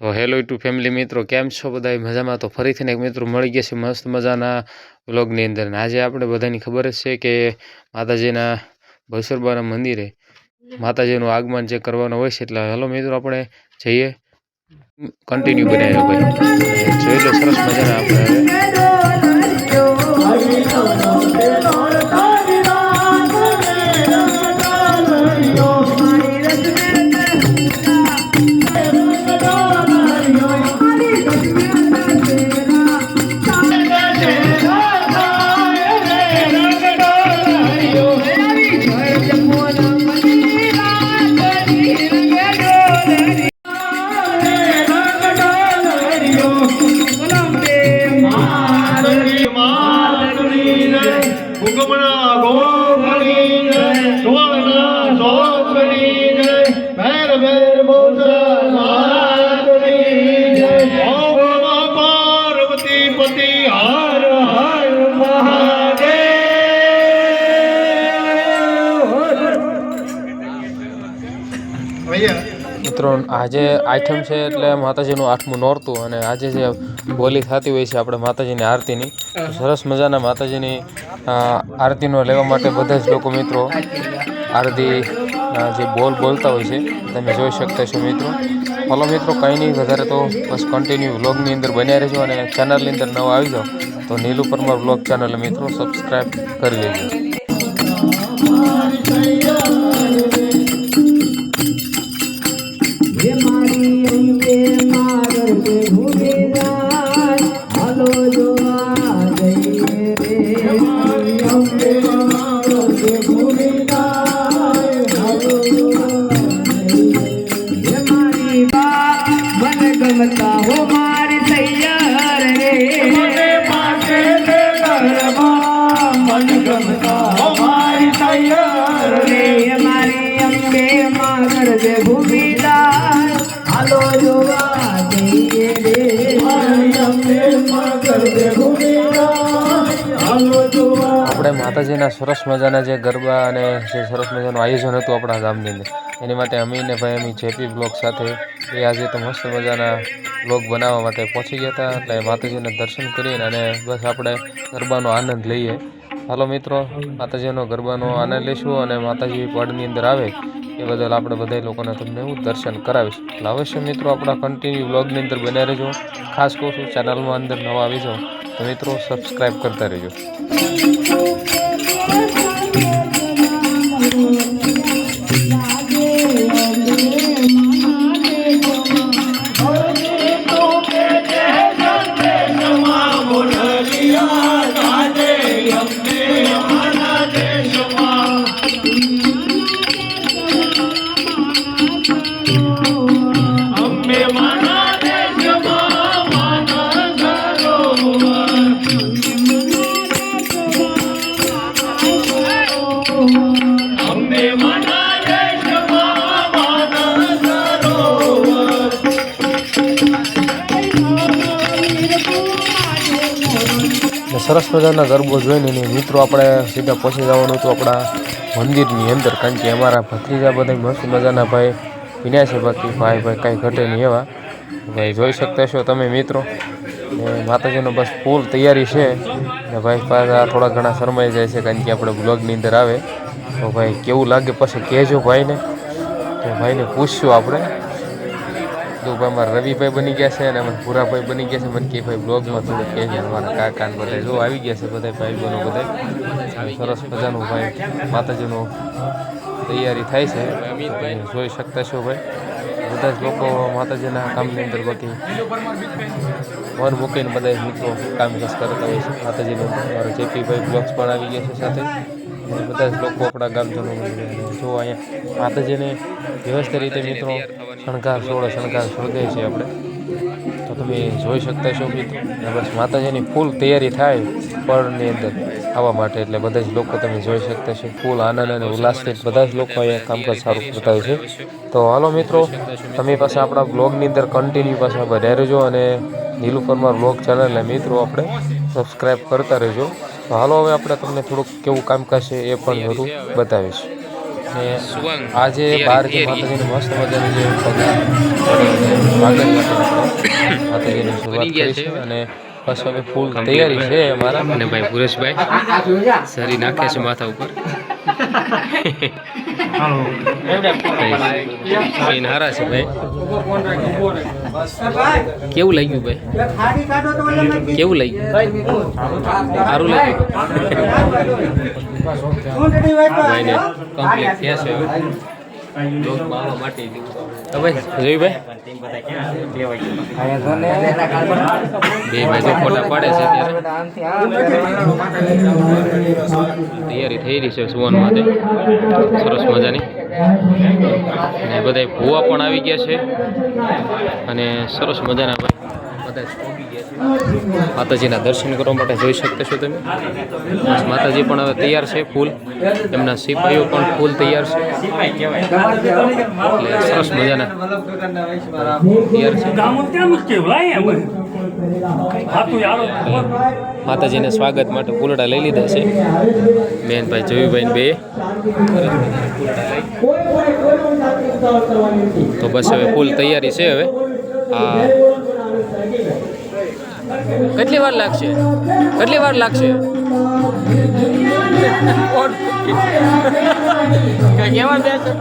તો hello YouTube family મિત્રો, કેમ છો બધા મજામાં? તો ફરીથી એક મિત્રો મળી ગયા છે મસ્ત મજાના વ્લોગની અંદર. અને આજે આપણે બધાની ખબર જ છે કે માતાજીના ભસરબાના મંદિરે માતાજીનું આગમન જે કરવાનું હોય છે. એટલે હેલો મિત્રો, આપણે જઈએ, કન્ટિન્યુ બનાવ્યો ભાઈ, અને જોઈ લો સરસ મજાના આપણે હવે મિત્રો. આજે આઈટમ છે એટલે માતાજીનું 8મું નોરતું, અને આજે જે બોલી થતી હોય છે આપણે માતાજીની આરતીની, સરસ મજાના માતાજીની આરતીનો લેવા માટે બધા જ લોકો મિત્રો આરતી જે બોલતા હોય છે તમે જોઈ શકતા છો મિત્રો. ફોલો મિત્રો, કંઈ નહીં વધારે તો બસ કન્ટિન્યુ વ્લોગની અંદર બન્યા રહેજો, અને ચેનલની અંદર નવા આવી જાઓ તો નીલુ પરમાર વ્લોગ ચેનલ મિત્રો સબસ્ક્રાઈબ કરી લેજો. આપણે માતાજીના સરસ મજાના જે ગરબા અને જે સરસ મજાનું આયોજન હતું આપણા ગામની અંદર, એની માટે અમીને ભાઈ અમી જેપી બ્લોગ સાથે એ આજે તો મસ્ત મજાના બ્લોગ બનાવવા માટે પહોંચી ગયા હતા. એટલે માતાજીને દર્શન કરીને અને બસ આપણે ગરબાનો આનંદ લઈએ. હાલો મિત્રો, માતાજીનો ગરબાનો આનંદ લઈશું, અને માતાજી પડની અંદર આવે એ બદલ આપણે બધા લોકોને તમને હું દર્શન કરાવીશ. એટલે અવશ્ય મિત્રો આપણા કન્ટિન્યુ વ્લોગની અંદર બન્યા રહેજો. ખાસ કહું છું, ચેનલમાં અંદર નવા આવી જાઓ તો મિત્રો સબસ્ક્રાઈબ કરતા રહેજો. સરસ મજાના ગરબો જોઈને મિત્રો આપણે સીધા પહોંચી જવાનું હતું આપણા મંદિરની અંદર, કારણ કે અમારા ભત્રીજા બધા મસ્ત મજાના ભાઈ પીન્યા છે. બાકી ભાઈ કાંઈ ઘટે નહીં એવા ભાઈ જોઈ શકતા છો તમે મિત્રો. ને માતાજીનો બસ ફૂલ તૈયારી છે, ને ભાઈ પાછા થોડા ઘણા શરમાઈ જાય છે, કારણ કે આપણે બ્લોગની અંદર આવે તો ભાઈ કેવું લાગે પછી કહેજો ભાઈને. તો ભાઈને પૂછશું આપણે. તો ભાઈ અમારા રવિભાઈ બની ગયા છે, અને અમારા ભૂરાભાઈ બની ગયા છે. મને કે ભાઈ બ્લોગમાં થોડુંક કહેજો, અમારા કાકાને બધા જો આવી ગયા છે, બધા ભાઈ બહેનો બધા સરસ મજાનું ભાઈ માતાજીનું તૈયારી થાય છે, તમે જોઈ શકતા છો ભાઈ. બધા જ લોકો માતાજીના કામની અંદર બાકી મન મૂકીને બધા મિત્રો કામકાજ કરતા હોય છે માતાજીનું. મારા જેપીભાઈ બ્લોગ્સ પણ આવી ગયા છે સાથે, બધા જ લોકો આપણા ગામજનો જો અહીંયા માતાજીને વ્યવસ્થિત રીતે મિત્રો શણગાર શોધે છે આપણે, તો તમે જોઈ શકતા છો મિત્રો. બસ માતાજીની ફૂલ તૈયારી થાય પળની અંદર આવવા માટે, એટલે બધા જ લોકો તમે જોઈ શકતા છો ફૂલ આનંદ અને ઉલ્લાસથી બધા જ લોકો અહીંયા કામકાજ સારું કરતા હોય છે. તો હાલો મિત્રો, તમે પાસે આપણા બ્લોગની અંદર કન્ટિન્યુ પાછા બન્યા રહેજો, અને નીલુ પરમાર બ્લોગ ચેનલને મિત્રો આપણે સબસ્ક્રાઈબ કરતા રહેજો. તો હાલો હવે આપણે તમને થોડુંક કેવું કામકાજ છે એ પણ જરૂર બતાવીશ. ને આજે બહાર જે માતાજીને મસ્ત મજાની જે પગા માતાજીની શરૂઆત કરી છે અને બસ હવે ફૂલ તૈયારી છે અમારા. અને ભાઈ પુરેશભાઈ સરી નાખે છે માથા ઉપર. હારા છે ભાઈ. કેવું લાગ્યું ભાઈ? કેવું લાગ્યું? સારું લાગ્યું. ભાઈને કમ્પ્લીટ થયા છે હવે માટે. જોયું ભાઈ બે ભાઈ તો ફોટા પાડે છે ત્યારે તૈયારી થઈ રહી છે સુવન માટે સરસ મજાની. અને બધા ભૂવા પણ આવી ગયા છે અને સરસ મજાના ભાઈ બધા માતાજીના દર્શન કરવા માટે જોઈ શકતા છો તમે. માતાજી પણ હવે તૈયાર છે ફૂલ, એમના સિપાહીઓ પણ ફૂલ તૈયાર છે એટલે સરસ મજાના તૈયાર છે. માતાજીને સ્વાગત માટે ફૂલડા લઈ લીધા છે બેનભાઈ જોયુભાઈ બે. તો બસ હવે ફૂલ તૈયારી છે. હવે આ કેટલી વાર લાગશે? કેટલી વાર લાગશે? કેવા બે છે?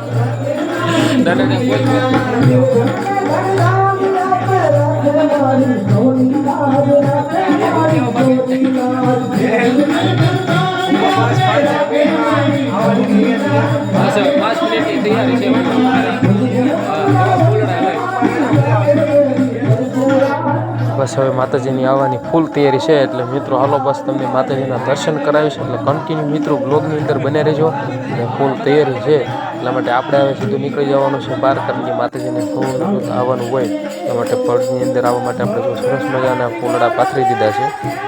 બસ હવે માતાજીની આવવાની ફૂલ તૈયારી છે એટલે મિત્રો હાલો બસ તમને માતાજીના દર્શન કરાવીશ એટલે કન્ટિન્યુ મિત્રો બ્લોગની અંદર બને રહેજો. અને ફૂલ તૈયારી છે એટલા માટે આપણે હવે સીધું નીકળી જવાનું છે બહાર, કારણ કે માતાજીને ફૂલ આવવાનું હોય એટલા માટે ફળની અંદર આવવા માટે આપણે જો સરસ મજાના ફૂલડા પાથરી દીધા છે.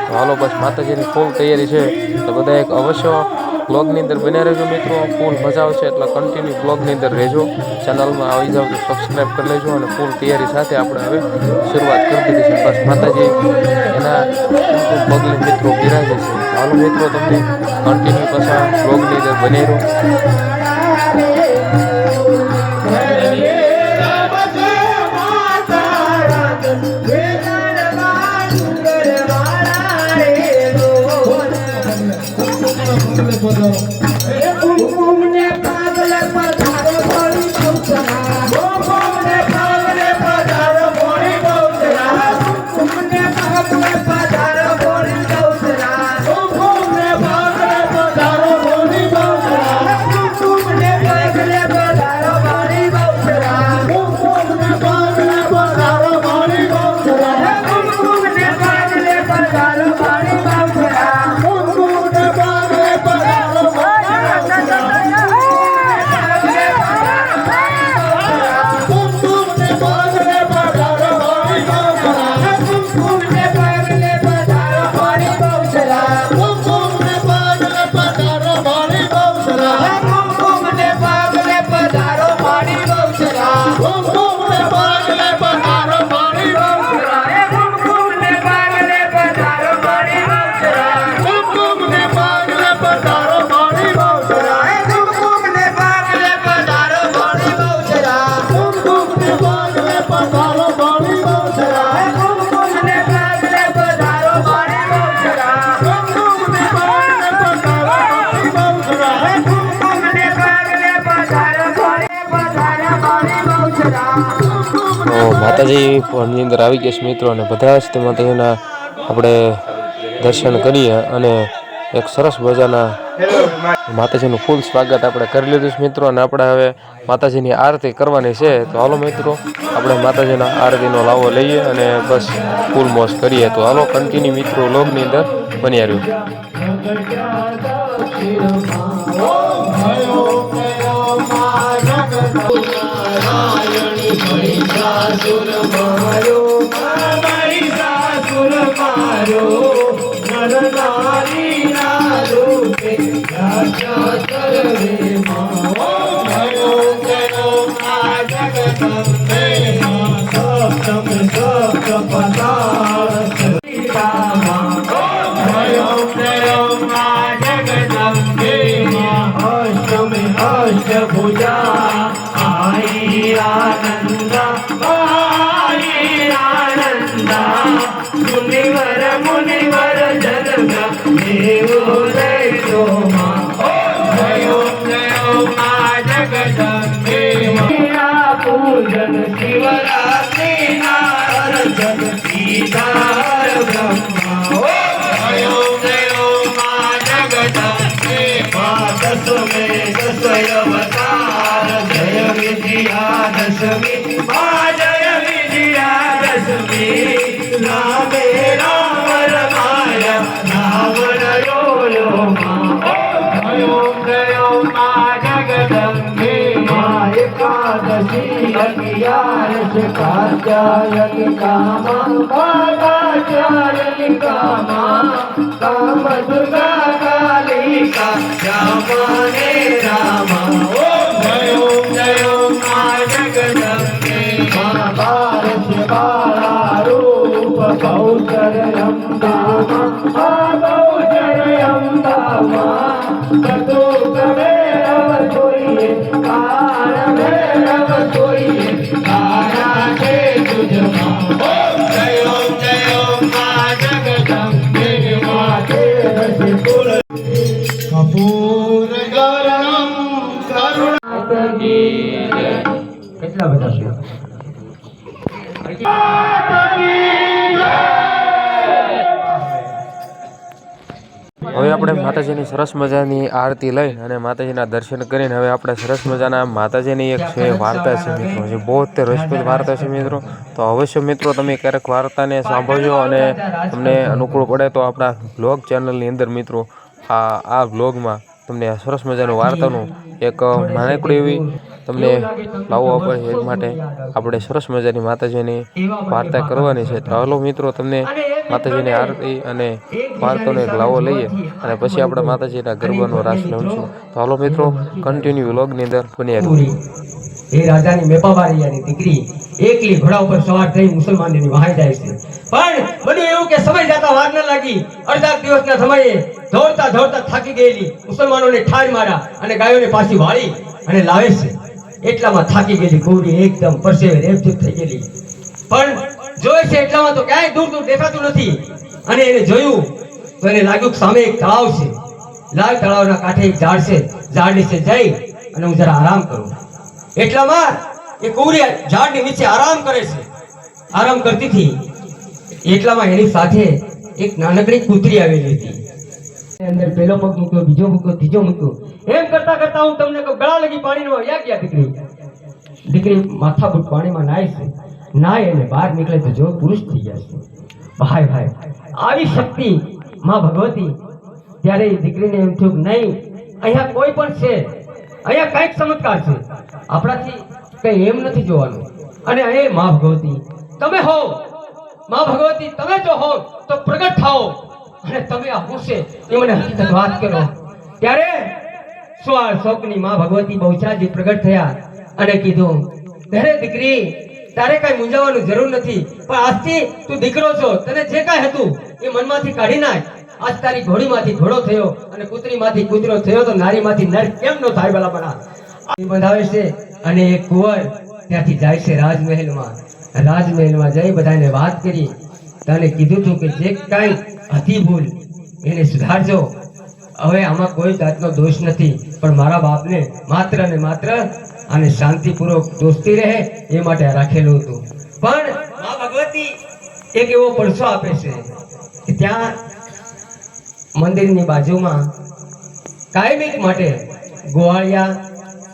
તો હાલો બસ માતાજીની ફૂલ તૈયારી છે તો બધા એક અવશ્ય બ્લોગની અંદર બન્યા રહેજો મિત્રો. ફૂલ મજા આવશે એટલે કન્ટિન્યુ બ્લોગની અંદર રહેજો. ચેનલમાં આવી જાવ તો સબસ્ક્રાઈબ કરી લેજો. અને ફૂલ તૈયારી સાથે આપણે હવે શરૂઆત કરી દીધી છે. બસ માતાજી એના પગલે મિત્રો બિરાજે છે. હાલો મિત્રો તમને કન્ટિન્યુ પાછા બ્લોગની અંદર બની રહો. માતાજી ની અંદર આવી ગયા છે મિત્રો અને બધા જ તે માતાજીના આપણે દર્શન કરીએ અને એક સરસ મજાના માતાજીનું ફૂલ સ્વાગત આપણે કરી લીધું છે મિત્રો. અને આપણે હવે માતાજીની આરતી કરવાની છે તો હાલો મિત્રો આપણે માતાજીના આરતીનો લાવો લઈએ અને બસ ફૂલ મોજ કરીએ. તો હાલો કન્ટિન્યુ મિત્રો લોગની અંદર બન્યા રહ્યું. महिषासुर मारो नर नारी रूपे सर्वे भयो करो जगदम्बे सप्तम सप्तपदार्थ भयो करो जगदम्बे अष्टमी अष्टभुजा રામે રાવણ માયા રાવણ યોયો ગયો ગયો માં જગદંબે માં એકાદશી અગિયારસ કાત્યાયન કામા કામ દુર્ગા કાલિકા રામને રામા ગયો માં જગદંબે માં બારસ બાળા રૂપ બહુચર અંબામા બહુચર અંબામા કતો મેળવ જોઈએ કાર મેળવ જોઈએ તારા છે તુજમાં જયો માં જગદંબે માતે રસ કુલ કપૂર ગરમ કેટલા બધા છે હવે આપણે માતાજીની સરસ મજાની આરતી લઈ અને માતાજીના દર્શન કરીને હવે આપણે સરસ મજાના માતાજીની એક છે વાર્તા છે મિત્રો, જે બહુ જ રસપ્રદ વાર્તા છે મિત્રો. તો અવશ્ય મિત્રો તમે ક્યારેક વાર્તાને સાંભળજો અને તમને અનુકૂળ પડે તો આપણા બ્લોગ ચેનલની અંદર મિત્રો આ બ્લોગમાં તમને સરસ મજાનું વાર્તાનું એક નાનકડી એવી તમને લાવવા પડે. એ માટે આપણે સરસ મજાની માતાજીની વાર્તા કરવાની છે. તો હાલો મિત્રો તમને માતાજીની આરતી અને વાર્તાનો એક લાવો લઈએ અને પછી આપણે માતાજીના ગરબાનો રાસ રમશું. તો હાલો મિત્રો કન્ટિન્યુ વ્લોગની અંદર બન્યા. એ રાજાની મેપાબારીયાની દીકરી એકલી ઘોડા ઉપર સવાર થઈ મુસલમાનની વહાઈ જાય છે. પણ બન્યું એવું કે સમય જતા વાર ન લાગી. અડધા દિવસના સમયે દોડતા દોડતા થાકી ગયેલી મુસલમાનોને ઠાર માર્યા અને ગાયોને પાછી વાળી અને લાવે છે. એટલામાં થાકી ગયેલી કુંવરી એકદમ પરસેવે રેપઝેપ થઈ ગયેલી. પણ જોઈ છે એટલામાં તો ક્યાંય દૂર દૂર દેખાતું નથી. અને એને જોયું તો એને લાગ્યું કે સામે એક તળાવ છે. લાલ તળાવના કાંઠે એક ઝાડ છે. ઝાડ નીચે જઈ અને હું જરા આરામ કરું. એટલામાં એ કુંવરી ઝાડની નીચે આરામ કરે છે. આરામ કરતી હતી એટલામાં એની સાથે એક નાનકડી કૂતરી આવેલી હતી. અંદર પેલો પગ મૂક્યો, બીજો મૂક્યો, ત્રીજો મૂક્યો. એમ કરતા કરતા હું તમને કહું ગળા લગી પાણીમાં વયા ગયા દીકરી માથાબૂટ પાણીમાં નાય છે. નાય અને બહાર નીકળે તો જો પુરુષ થઈ ગયા છે. ભાઈ આવી શક્તિ માં ભગવતી. ત્યારે એ દીકરીને એમ થયું નહીં અહીંયા કોઈ પણ છે, અહીંયા કઈક ચમત્કાર છે, આપણાથી કઈ એમ નથી જોવાનું. અને એ માં ભગવતી તમે હો, માં ભગવતી તમે જો હો તો પ્રગટ થાઓ અને તમે આ પૂછે એ મને હકીકત વાત કરો. ત્યારે સ્વપ્ની માં ભગવતી બહુચરાજી પ્રગટ થયા અને કીધું અરે દીકરી તારે કઈ મૂંઝાવાની જરૂર નથી, પણ આજથી તું દીકરો છો. તને જે કાંઈ હતું એ મનમાંથી કાઢી નાખ. આજ તારી ઘોડીમાંથી ઘોડો થયો અને કૂતરીમાંથી કૂતરો થયો તો નારીમાંથી નર કેમ નો થાય ભલામણા. એ બંધાવે છે અને એ કુંવર ત્યાંથી જાય છે રાજમહેલમાં. રાજમહેલમાં જઈ બધાને વાત કરી. તને કીધું હતું કે જે કાંઈ હતી ભૂલ એને સુધારજો. હવે આમાં કોઈ જાતનો દોષ નથી, પણ મારા બાપને માત્ર ને માત્ર અને શાંતિપૂર્વક દોસ્તી રહે એ માટે રાખેલું હતું. પણ મા ભગવતી એક એવો પડછો આપે છે કે ત્યાં મંદિરની બાજુમાં કાયમિક માટે ગોવાળિયા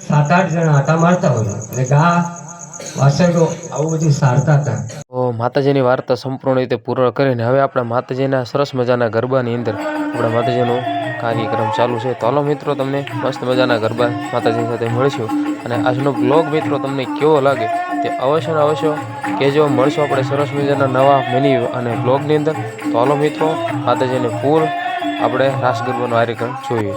7-8 જણા આટા મારતા હોય અને ગા વાસણો આવું બધું સારતા હતા. તો માતાજીની વાર્તા સંપૂર્ણ રીતે પૂર્ણ કરીને હવે આપણા માતાજીના સરસ મજાના ગરબાની અંદર આપણા માતાજીનો કાર્યક્રમ ચાલુ છે. તો હાલો મિત્રો તમને મસ્ત મજાના ગરબા માતાજી સાથે મળીશું. અને આજનો બ્લોગ મિત્રો તમને કેવો લાગે તે અવશ્ય ને અવશ્ય કહેજો. મળશું આપણે સરસ મજાના નવા મિની અને બ્લોગની અંદર. તો હાલો મિત્રો માતાજીને ફૂલ આપણે રાસ ગરબાનો કાર્યક્રમ જોઈએ.